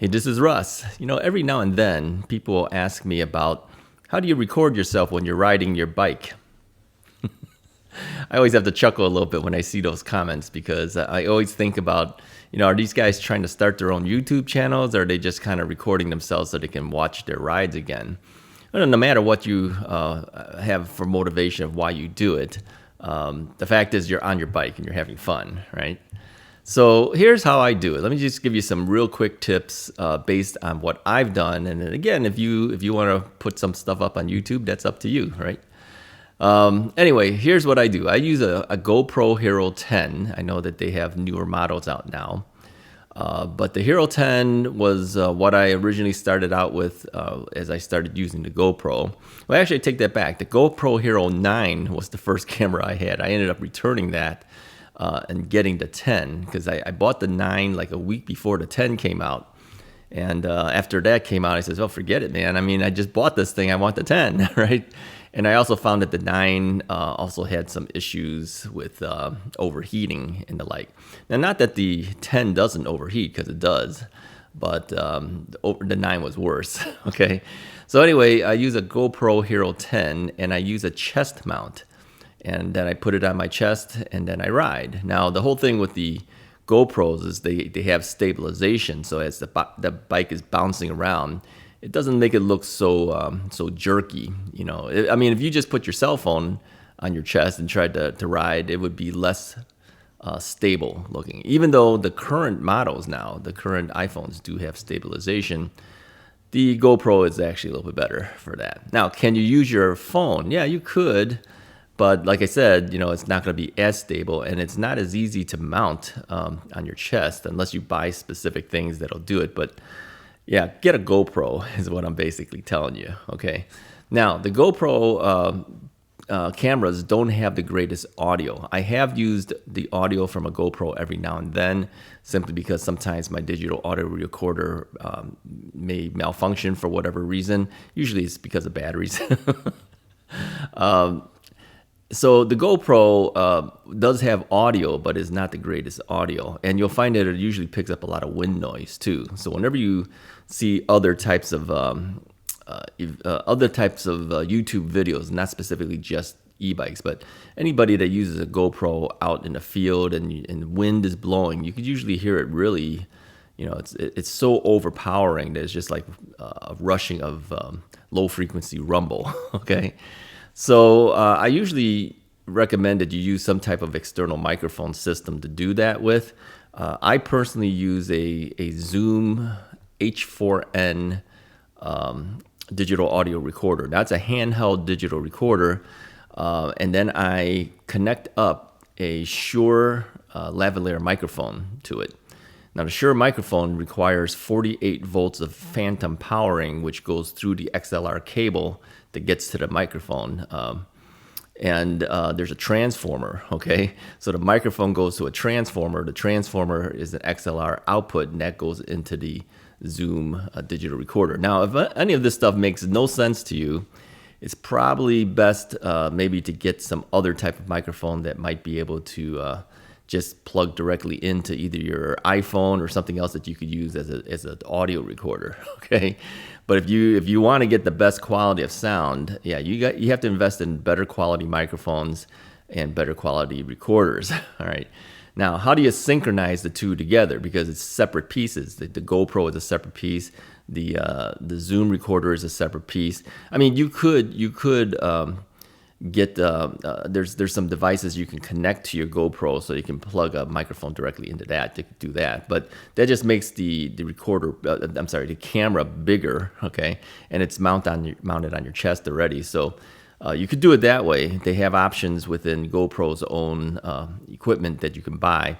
Hey, this is Russ. Every now and then people will ask me about how do you record yourself when you're riding your bike? I always have to chuckle a little bit when I see those comments because I always think about, are these guys trying to start their own YouTube channels, or are they just kind of recording themselves so they can watch their rides again? Well, no matter what you have for motivation of why you do it, the fact is you're on your bike and you're having fun, right? So here's how I do it. Let me just give you some real quick tips based on what I've done. And then again, if you want to put some stuff up on YouTube, that's up to you, right? Anyway, here's what I do. I use a GoPro Hero 10. I know that they have newer models out now. But the Hero 10 was what I originally started out with as I started using the GoPro. Well, actually, I take that back. The GoPro Hero 9 was the first camera I had. I ended up returning that and getting the 10 because I bought the 9 like a week before the 10 came out. And after that came out, I said, well, forget it, man. I mean, I just bought this thing. I want the 10, right? And I also found that the 9 also had some issues with overheating and the like. Now, not that the 10 doesn't overheat, because it does, but the 9 was worse, okay? So anyway, I use a GoPro Hero 10, and I use a chest mount. And then I put it on my chest, and then I ride. Now, the whole thing with the GoPros is they have stabilization, so as the bike is bouncing around, it doesn't make it look so jerky. I mean, if you just put your cell phone on your chest and tried to ride, it would be less stable looking. Even though the current models now, the current iPhones do have stabilization, the GoPro is actually a little bit better for that. Now, can you use your phone? Yeah, you could. But like I said, it's not going to be as stable, and it's not as easy to mount on your chest unless you buy specific things that'll do it. But yeah, get a GoPro is what I'm basically telling you, okay? Now, the GoPro cameras don't have the greatest audio. I have used the audio from a GoPro every now and then, simply because sometimes my digital audio recorder may malfunction for whatever reason. Usually it's because of batteries. So the GoPro does have audio, but is not the greatest audio. And you'll find that it usually picks up a lot of wind noise too. So whenever you see other types of YouTube videos, not specifically just e-bikes, but anybody that uses a GoPro out in the field and wind is blowing, you could usually hear it really, it's so overpowering that it's just like a rushing of low frequency rumble, okay? So I usually recommend that you use some type of external microphone system to do that with. I personally use a Zoom H4n digital audio recorder. That's a handheld digital recorder. And then I connect up a Shure lavalier microphone to it. Now, the Shure microphone requires 48 volts of phantom powering, which goes through the XLR cable that gets to the microphone. And there's a transformer, okay? So the microphone goes to a transformer. The transformer is an XLR output, and that goes into the Zoom digital recorder. Now, if any of this stuff makes no sense to you, it's probably best maybe to get some other type of microphone that might be able to just plug directly into either your iPhone or something else that you could use as an audio recorder, okay? But if you want to get the best quality of sound, yeah, you have to invest in better quality microphones and better quality recorders, all right? Now, how do you synchronize the two together? Because it's separate pieces. The GoPro is a separate piece. The Zoom recorder is a separate piece. I mean, you could get there's some devices you can connect to your GoPro, so you can plug a microphone directly into that to do that. But that just makes the camera bigger, okay? And it's mounted on your chest already. So you could do it that way. They have options within GoPro's own equipment that you can buy.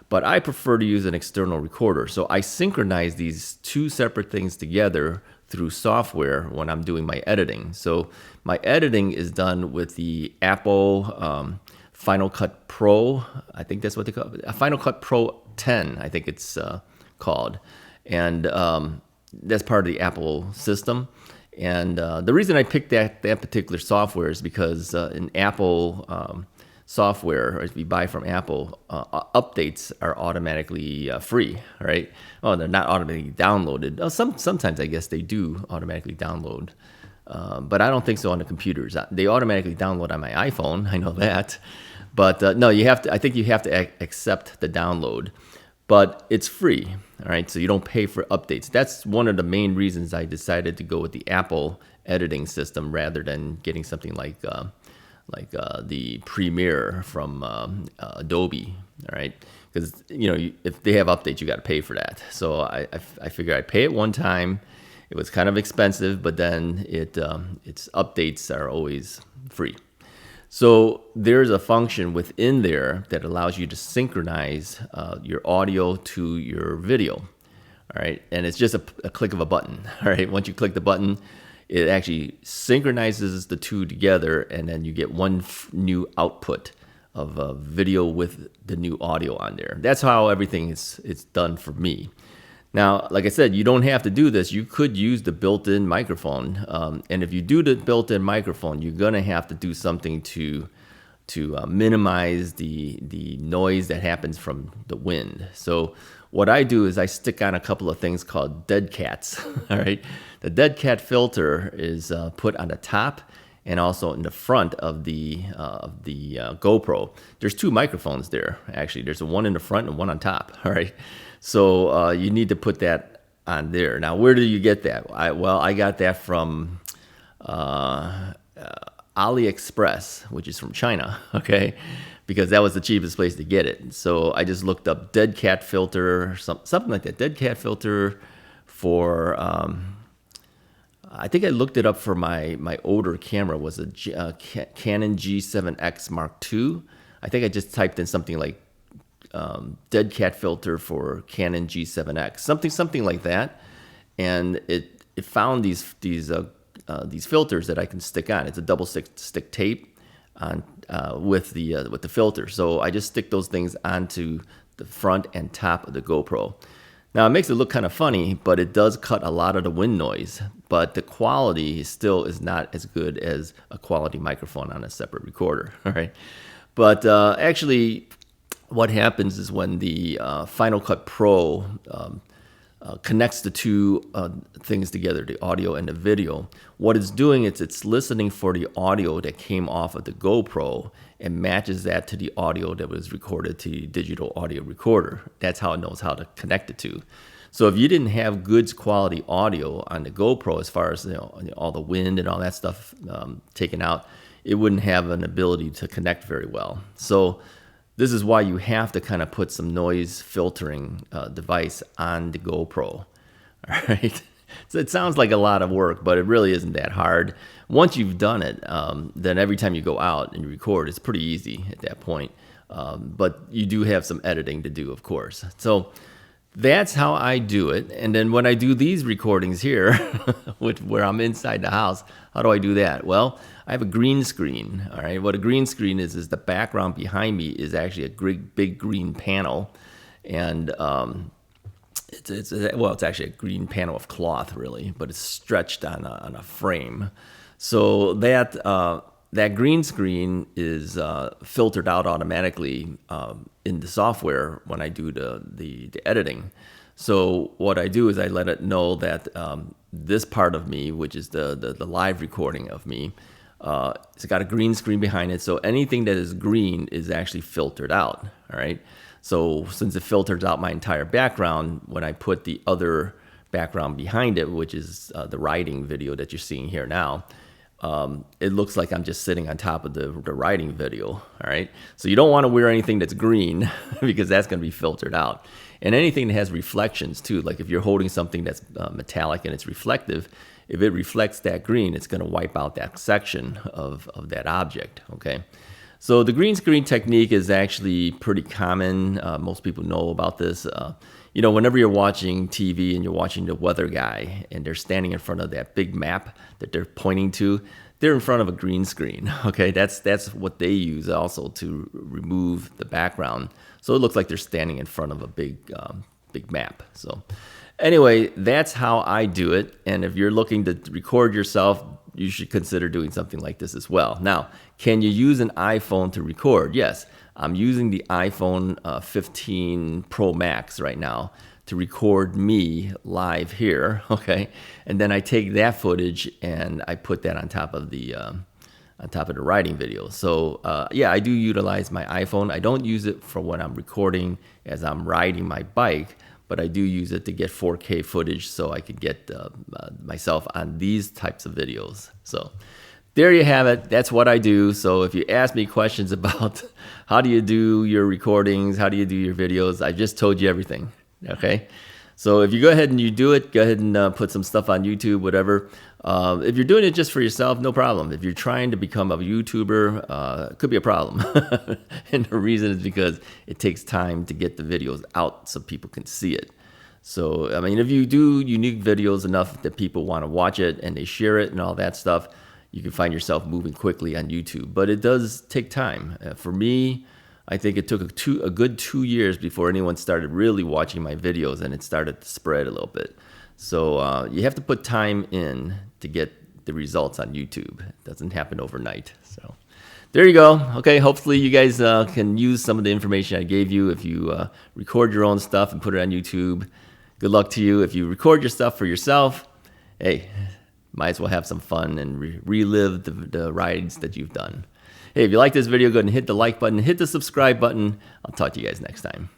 But I prefer to use an external recorder. So I synchronize these two separate things together through software when I'm doing my editing. So my editing is done with the Apple Final Cut Pro. I think that's what they call it. Final Cut Pro 10, I think it's called. And that's part of the Apple system. And the reason I picked that particular software is because in Apple, software, or if you buy from Apple, updates are automatically free, right? Oh, they're not automatically downloaded. Sometimes I guess they do automatically download, but I don't think so on the computers. They automatically download on my iPhone. I know that, but no, you have to. I think you have to accept the download, but it's free. All right, so you don't pay for updates. That's one of the main reasons I decided to go with the Apple editing system rather than getting something like the Premiere from Adobe. All right, because if they have updates, you got to pay for that. So I figure I pay it one time. It was kind of expensive, but then its updates are always free. So there's a function within there that allows you to synchronize your audio to your video. All right, and it's just a click of a button. All right, once you click the button, it actually synchronizes the two together, and then you get one new output of a video with the new audio on there. That's how everything is done for me. Now, like I said, you don't have to do this. You could use the built-in microphone, and if you do the built-in microphone, you're gonna have to do something to minimize the noise that happens from the wind. So what I do is I stick on a couple of things called dead cats. All right, the dead cat filter is put on the top and also in the front of the GoPro. There's two microphones there, actually. There's one in the front and one on top. All right. So you need to put that on there. Now, where do you get that? I got that from AliExpress, which is from China, okay? Because that was the cheapest place to get it. So I just looked up dead cat filter, something like that. Dead cat filter for, I think I looked it up for my older camera, was a Canon G7X Mark II. I think I just typed in something like dead cat filter for Canon G7X, something like that, and it found these filters that I can stick on. It's a double stick tape on with the filter. So I just stick those things onto the front and top of the GoPro. Now it makes it look kind of funny, but it does cut a lot of the wind noise. But the quality still is not as good as a quality microphone on a separate recorder. All right, but actually, what happens is when the Final Cut Pro connects the two things together, the audio and the video, what it's doing is it's listening for the audio that came off of the GoPro and matches that to the audio that was recorded to the digital audio recorder. That's how it knows how to connect the two. So if you didn't have good quality audio on the GoPro, as far as all the wind and all that stuff taken out, it wouldn't have an ability to connect very well. So this is why you have to kind of put some noise filtering device on the GoPro. All right. So it sounds like a lot of work, but it really isn't that hard. Once you've done it, then every time you go out and you record, it's pretty easy at that point. But you do have some editing to do, of course. So that's how I do it. And then when I do these recordings here, where I'm inside the house, how do I do that? Well, I have a green screen. All right. What a green screen is the background behind me is actually a big green panel, and it's actually a green panel of cloth, really, but it's stretched on a frame. So that green screen is filtered out automatically in the software when I do the editing. So what I do is I let it know that this part of me, which is the live recording of me, it's got a green screen behind it. So anything that is green is actually filtered out. All right. So since it filters out my entire background, when I put the other background behind it, which is the riding video that you're seeing here now, it looks like I'm just sitting on top of the riding video. All right. So you don't want to wear anything that's green because that's going to be filtered out. And anything that has reflections too, like if you're holding something that's metallic and it's reflective, if it reflects that green, it's going to wipe out that section of that object. Okay. So the green screen technique is actually pretty common. Most people know about this. Whenever you're watching TV and you're watching the weather guy and they're standing in front of that big map that they're pointing to, they're in front of a green screen. Okay, that's what they use also to remove the background, so it looks like they're standing in front of a big map. So anyway, that's how I do it. And if you're looking to record yourself, you should consider doing something like this as well. Now, can you use an iPhone to record? Yes, I'm using the iPhone 15 Pro Max right now to record me live here, okay? And then I take that footage and I put that on top of the riding video. So yeah, I do utilize my iPhone. I don't use it for when I'm recording as I'm riding my bike, but I do use it to get 4K footage so I could get myself on these types of videos. So there you have it. That's what I do. So if you ask me questions about how do you do your recordings, how do you do your videos, I just told you everything, okay? So if you go ahead and you do it, go ahead and put some stuff on YouTube, whatever. If you're doing it just for yourself, no problem. If you're trying to become a YouTuber, it could be a problem. And the reason is because it takes time to get the videos out so people can see it. So, I mean, if you do unique videos enough that people want to watch it and they share it and all that stuff, you can find yourself moving quickly on YouTube. But it does take time. For me, I think it took a good 2 years before anyone started really watching my videos and it started to spread a little bit. So you have to put time in to get the results on YouTube. It doesn't happen overnight. So there you go. Okay, hopefully you guys can use some of the information I gave you. If you record your own stuff and put it on YouTube, good luck to you. If you record your stuff for yourself, hey, might as well have some fun and relive the rides that you've done. Hey, if you like this video, go ahead and hit the like button, hit the subscribe button. I'll talk to you guys next time.